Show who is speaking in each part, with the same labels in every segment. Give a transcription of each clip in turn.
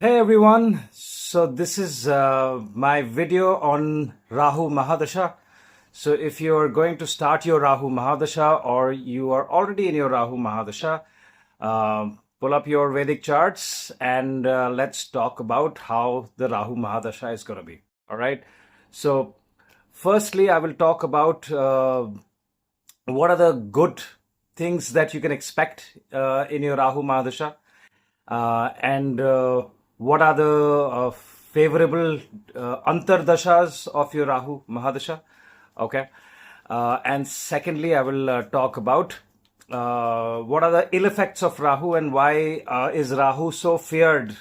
Speaker 1: Hey everyone, so this is my video on Rahu Mahadasha. So if you're going to start your Rahu Mahadasha or you are already in your Rahu Mahadasha, pull up your Vedic charts and let's talk about how the Rahu Mahadasha is going to be. All right. So firstly, I will talk about what are the good things that you can expect in your Rahu Mahadasha, and what are the favorable antardashas of your Rahu Mahadasha. Okay. And secondly, I will talk about what are the ill effects of Rahu and why is Rahu so feared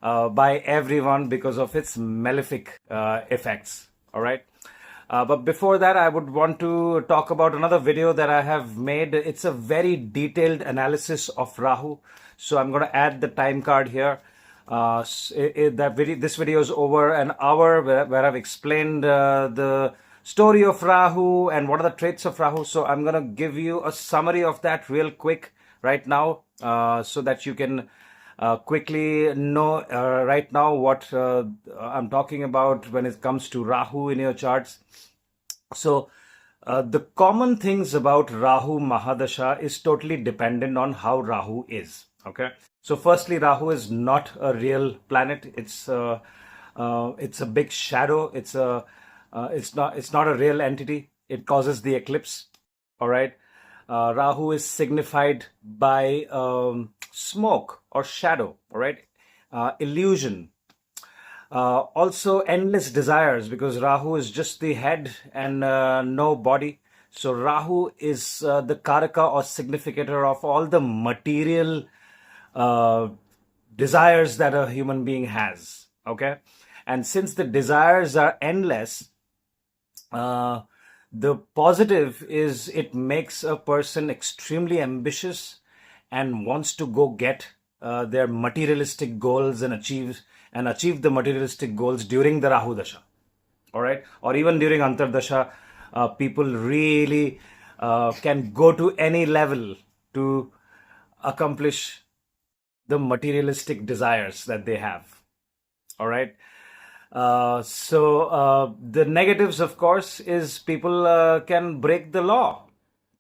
Speaker 1: by everyone because of its malefic effects. All right. But before that, I would want to talk about another video that I have made. It's a very detailed analysis of Rahu. So I'm going to add the time card here. This video is over an hour where I've explained the story of Rahu and what are the traits of Rahu. So I'm going to give you a summary of that real quick right now so that you can quickly know right now what I'm talking about when it comes to Rahu in your charts. So the common things about Rahu Mahadasha is totally dependent on how Rahu is. Okay. So firstly, Rahu is not a real planet. It's a big shadow. It's not a real entity. It causes the eclipse. All right. Rahu is signified by smoke or shadow. All right. Illusion. Also endless desires, because Rahu is just the head and no body. So Rahu is the karaka or significator of all the material desires that a human being has. Okay. And since the desires are endless, the positive is it makes a person extremely ambitious and wants to go get their materialistic goals and achieve the materialistic goals during the Rahu Dasha. All right. Or even during Antardasha, people really can go to any level to accomplish the materialistic desires that they have. All right. So the negatives, of course, is people can break the law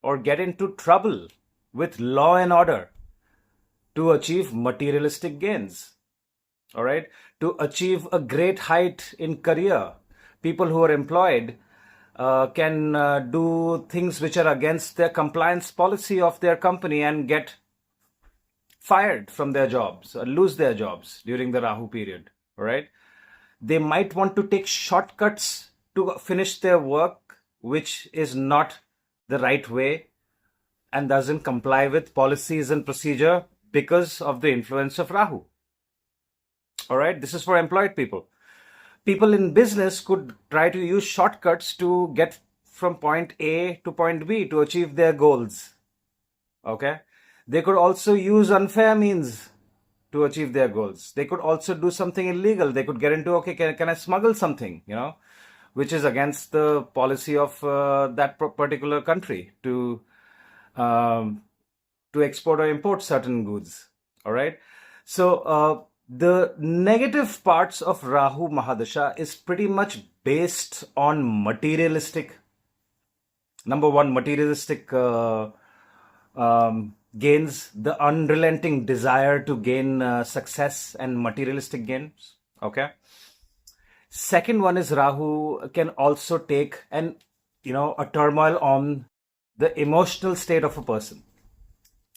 Speaker 1: or get into trouble with law and order to achieve materialistic gains. All right. To achieve a great height in career, people who are employed can do things which are against their compliance policy of their company and get fired from their jobs or lose their jobs during the Rahu period. All right. They might want to take shortcuts to finish their work, which is not the right way and doesn't comply with policies and procedure because of the influence of Rahu. All right. This is for employed people. People in business could try to use shortcuts to get from point A to point B to achieve their goals. Okay. They could also use unfair means to achieve their goals. They could also do something illegal. They could get into, okay, can I smuggle something, which is against the policy of that particular country to export or import certain goods. All right. So the negative parts of Rahu Mahadasha is pretty much based on materialistic. Number one, materialistic gains, the unrelenting desire to gain success and materialistic gains. Okay. Second one is Rahu can also take a turmoil on the emotional state of a person.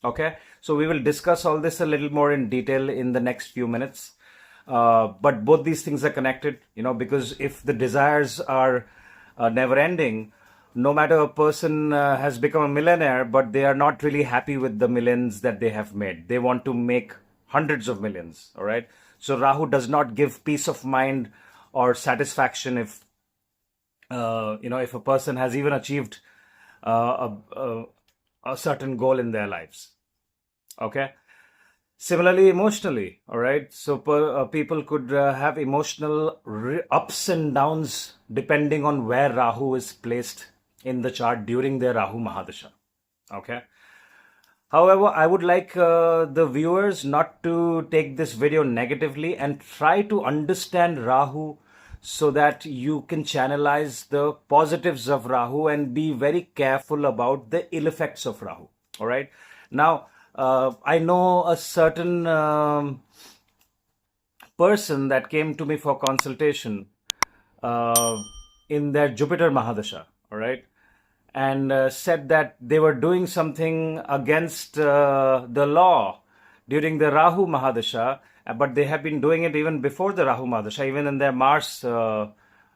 Speaker 1: Okay. So we will discuss all this a little more in detail in the next few minutes. But both these things are connected, because if the desires are never ending, no matter a person has become a millionaire, but they are not really happy with the millions that they have made. They want to make hundreds of millions. All right. So Rahu does not give peace of mind or satisfaction if, if a person has even achieved a certain goal in their lives. Okay. Similarly, emotionally. All right. So people could have emotional ups and downs depending on where Rahu is placed in the chart during their Rahu Mahadasha. Okay. However, I would like the viewers not to take this video negatively and try to understand Rahu so that you can channelize the positives of Rahu and be very careful about the ill effects of Rahu. All right. Now, I know a certain person that came to me for consultation in their Jupiter Mahadasha. All right. And said that they were doing something against the law during the Rahu Mahadasha, but they have been doing it even before the Rahu Mahadasha, even in their Mars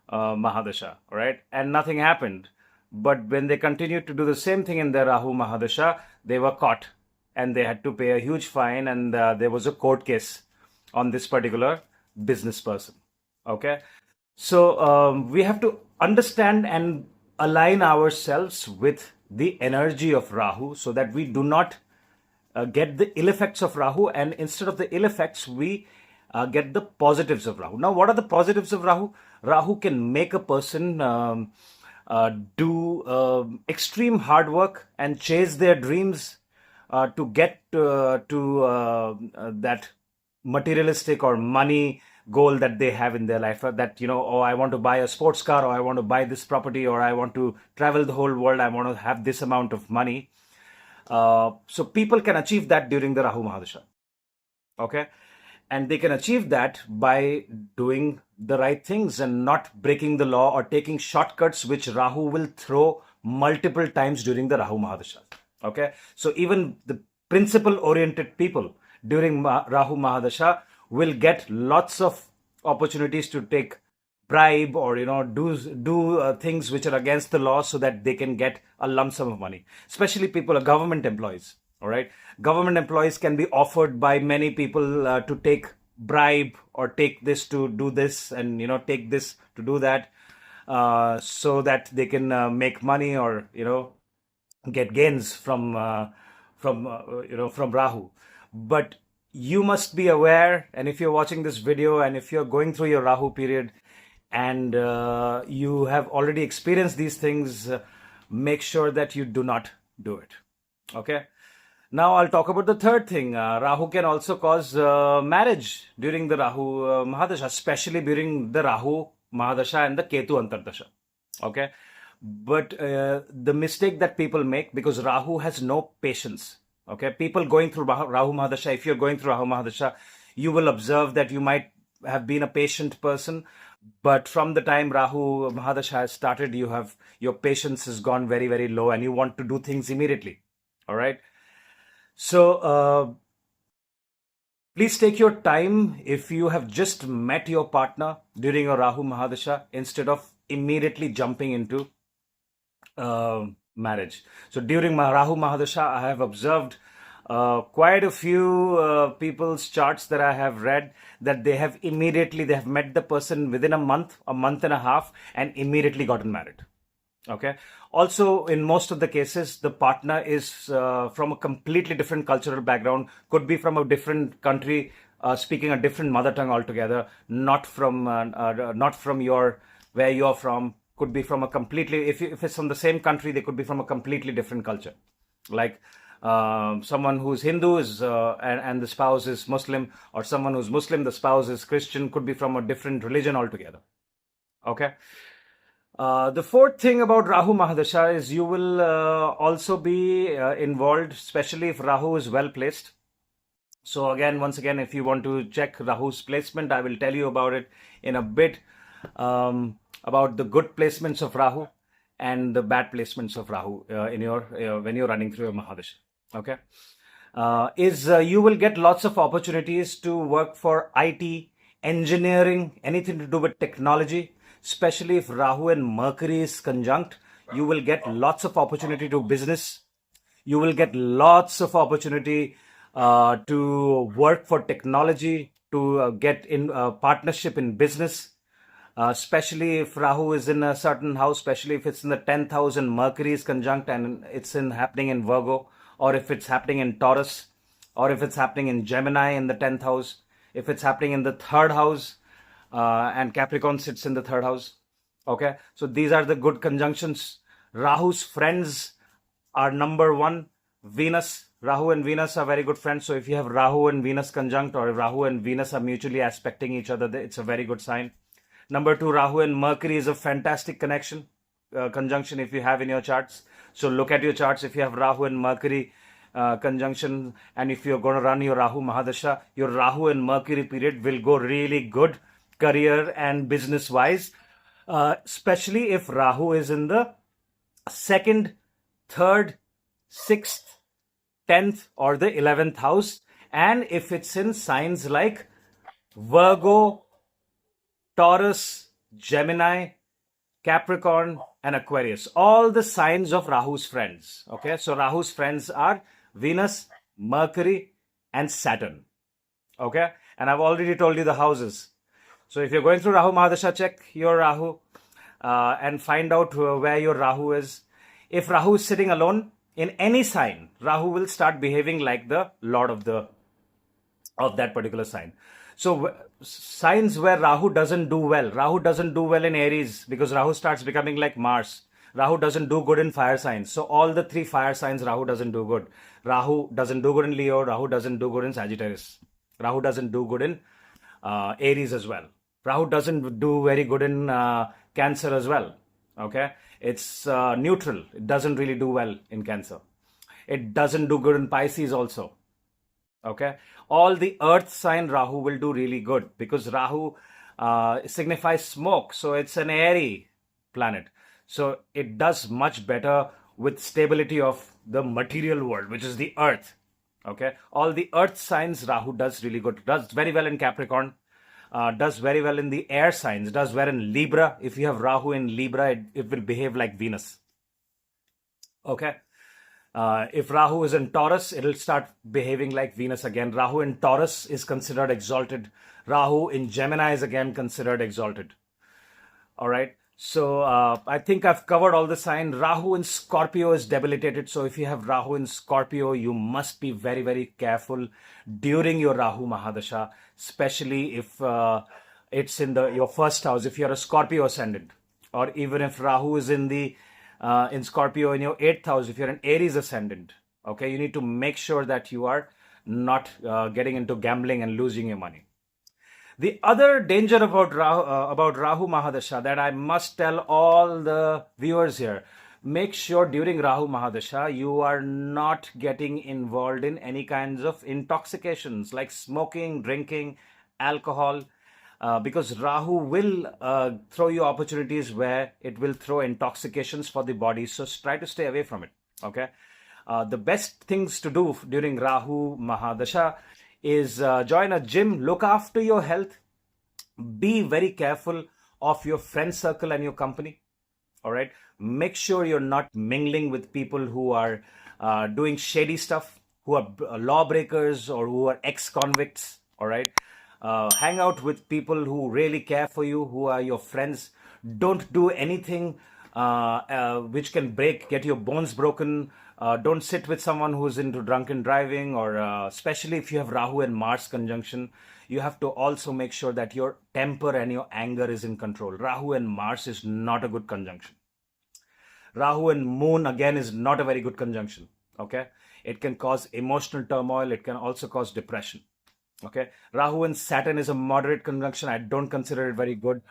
Speaker 1: Mahadasha, right? And nothing happened. But when they continued to do the same thing in their Rahu Mahadasha, they were caught and they had to pay a huge fine, and there was a court case on this particular business person. Okay? So we have to understand and align ourselves with the energy of Rahu so that we do not get the ill effects of Rahu, and instead of the ill effects, we get the positives of Rahu. Now, what are the positives of Rahu? Rahu can make a person do extreme hard work and chase their dreams to get to that materialistic or money goal that they have in their life, that, you know, oh, I want to buy a sports car, or I want to buy this property, or I want to travel the whole world, I want to have this amount of money. So people can achieve that during the Rahu Mahadasha. Okay. And they can achieve that by doing the right things and not breaking the law or taking shortcuts, which Rahu will throw multiple times during the Rahu Mahadasha. Okay. So even the principle oriented people during Rahu Mahadasha will get lots of opportunities to take bribe, or, you know, do things which are against the law so that they can get a lump sum of money. Especially people are government employees. All right, government employees can be offered by many people to take bribe or take this to do this, and, you know, take this to do that, so that they can make money, or, you know, get gains from Rahu. But you must be aware, and if you're watching this video and if you're going through your Rahu period and you have already experienced these things, make sure that you do not do it. Okay. Now I'll talk about the third thing. Rahu can also cause marriage during the Rahu Mahadasha, especially during the Rahu Mahadasha and the Ketu Antardasha. Okay. But the mistake that people make, because Rahu has no patience. Okay, people going through Rahu Mahadasha, if you're going through Rahu Mahadasha, you will observe that you might have been a patient person, but from the time Rahu Mahadasha has started, your patience has gone very, very low, and you want to do things immediately. All right. So please take your time if you have just met your partner during a Rahu Mahadasha, instead of immediately jumping into marriage. So during my Rahu Mahadasha, I have observed quite a few people's charts that I have read, that they have met the person within a month and a half, and immediately gotten married. Okay. Also, in most of the cases, the partner is from a completely different cultural background, could be from a different country, speaking a different mother tongue altogether, not from your where you're from. Could be from a completely, if it's from the same country, they could be from a completely different culture. Like someone who's Hindu is and the spouse is Muslim, or someone who's Muslim, the spouse is Christian, could be from a different religion altogether. Okay. The fourth thing about Rahu Mahadasha is you will also be involved, especially if Rahu is well placed. So once again, if you want to check Rahu's placement, I will tell you about it in a bit. About the good placements of Rahu and the bad placements of Rahu in your when you're running through your Mahadasha. Okay, you will get lots of opportunities to work for IT, engineering, anything to do with technology. Especially if Rahu and Mercury is conjunct, you will get lots of opportunity to business. You will get lots of opportunity to work for technology, to get in partnership in business. Especially if Rahu is in a certain house, especially if it's in the 10th house and Mercury is conjunct and it's happening in Virgo, or if it's happening in Taurus, or if it's happening in Gemini in the 10th house, if it's happening in the 3rd house, and Capricorn sits in the 3rd house. Okay, so these are the good conjunctions. Rahu's friends are number 1, Venus, Rahu and Venus are very good friends. So if you have Rahu and Venus conjunct, or if Rahu and Venus are mutually aspecting each other, it's a very good sign. Number two, Rahu and Mercury is a fantastic conjunction if you have in your charts. So look at your charts. If you have Rahu and Mercury conjunction, and if you're going to run your Rahu Mahadasha, your Rahu and Mercury period will go really good career and business wise, especially if Rahu is in the 2nd, 3rd, 6th, 10th or the 11th house, and if it's in signs like Virgo, Taurus, Gemini, Capricorn and Aquarius, all the signs of Rahu's friends. Okay, so Rahu's friends are Venus, Mercury and Saturn. Okay, and I've already told you the houses. So if you're going through Rahu Mahadasha, check your Rahu and find out where your Rahu is. If Rahu is sitting alone in any sign, Rahu will start behaving like the lord of that particular sign. So signs where Rahu doesn't do well. Rahu doesn't do well in Aries because Rahu starts becoming like Mars. Rahu doesn't do good in fire signs. So all the 3 fire signs, Rahu doesn't do good. Rahu doesn't do good in Leo. Rahu doesn't do good in Sagittarius. Rahu doesn't do good in Aries as well. Rahu doesn't do very good in Cancer as well. Okay, it's neutral. It doesn't really do well in Cancer. It doesn't do good in Pisces also. Okay, all the earth sign Rahu will do really good because Rahu signifies smoke. So it's an airy planet. So it does much better with stability of the material world, which is the earth. Okay, all the earth signs Rahu does really good. Does very well in Capricorn. Does very well in the air signs, does well in Libra. If you have Rahu in Libra, it will behave like Venus. Okay. If Rahu is in Taurus, it will start behaving like Venus again. Rahu in Taurus is considered exalted. Rahu in Gemini is again considered exalted. All right. So I think I've covered all the signs. Rahu in Scorpio is debilitated. So if you have Rahu in Scorpio, you must be very, very careful during your Rahu Mahadasha, especially if it's in your first house, if you're a Scorpio ascendant, or even if Rahu is in Scorpio in your 8th house, if you're an Aries ascendant. Okay, you need to make sure that you are not getting into gambling and losing your money. The other danger about Rahu Mahadasha that I must tell all the viewers here, make sure during Rahu Mahadasha you are not getting involved in any kinds of intoxications like smoking, drinking, alcohol, because Rahu will throw you opportunities where it will throw intoxications for the body. So try to stay away from it. Okay. The best things to do during Rahu Mahadasha is join a gym, look after your health, be very careful of your friend circle and your company. All right. Make sure you're not mingling with people who are doing shady stuff, who are lawbreakers or who are ex-convicts. All right. Hang out with people who really care for you, who are your friends. Don't do anything which can get your bones broken. Don't sit with someone who's into drunken driving, or especially if you have Rahu and Mars conjunction, you have to also make sure that your temper and your anger is in control. Rahu and Mars is not a good conjunction. Rahu and Moon again is not a very good conjunction. Okay, it can cause emotional turmoil. It can also cause depression. Okay, Rahu and Saturn is a moderate conjunction. I don't consider it very good,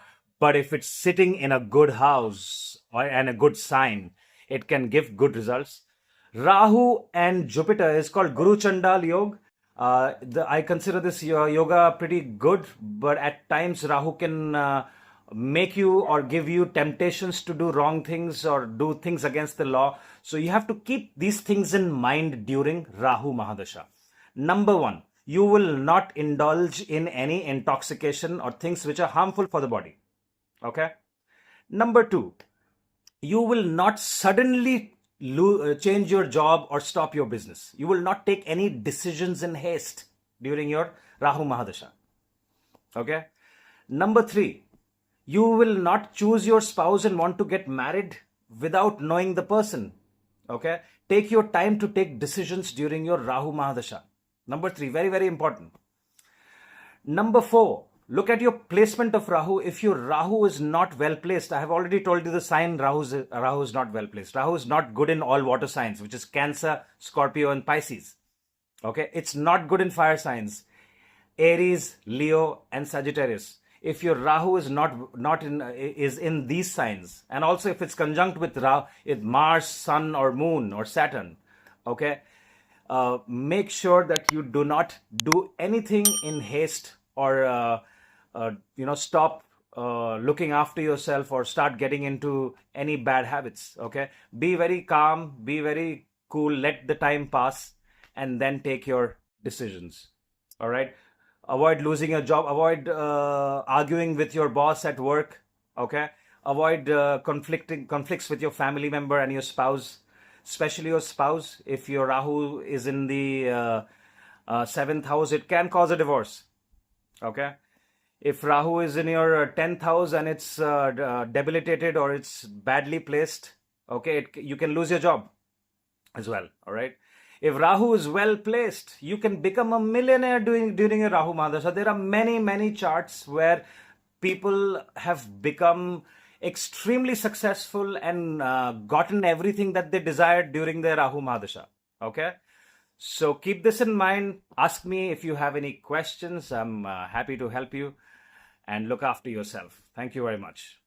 Speaker 1: but if it's sitting in a good house and a good sign, it can give good results. Rahu and Jupiter is called Guru Chandal Yoga. I consider this yoga pretty good, but at times Rahu can make you or give you temptations to do wrong things or do things against the law. So you have to keep these things in mind during Rahu Mahadasha. Number 1, you will not indulge in any intoxication or things which are harmful for the body. Okay. Number 2, you will not suddenly change your job or stop your business. You will not take any decisions in haste during your Rahu Mahadasha. Okay. Number 3, you will not choose your spouse and want to get married without knowing the person. Okay. Take your time to take decisions during your Rahu Mahadasha. Number 3, very, very important. Number 4, Look at your placement of Rahu. If your Rahu is not well placed, I have already told you the sign Rahu is not well placed. Rahu is not good in all water signs, which is Cancer, Scorpio, and Pisces. Okay, it's not good in fire signs, Aries, Leo, and Sagittarius. If your Rahu is is in these signs, and also if it's conjunct with Mars, Sun, or Moon, or Saturn, okay, make sure that you do not do anything in haste, or stop looking after yourself, or start getting into any bad habits. Okay, be very calm, be very cool, let the time pass, and then take your decisions. All right, avoid losing your job, avoid arguing with your boss at work. Okay, avoid conflicts with your family member and your spouse, especially your spouse. If your Rahu is in the seventh house, it can cause a divorce. Okay, if Rahu is in your 10th house and it's debilitated, or it's badly placed, okay, you can lose your job as well. All right, if Rahu is well placed, you can become a millionaire during a Rahu Mahadasha. There are many charts where people have become extremely successful and gotten everything that they desired during their Rahu Mahadasha. Okay, so keep this in mind. Ask me if you have any questions. I'm happy to help you, and look after yourself. Thank you very much.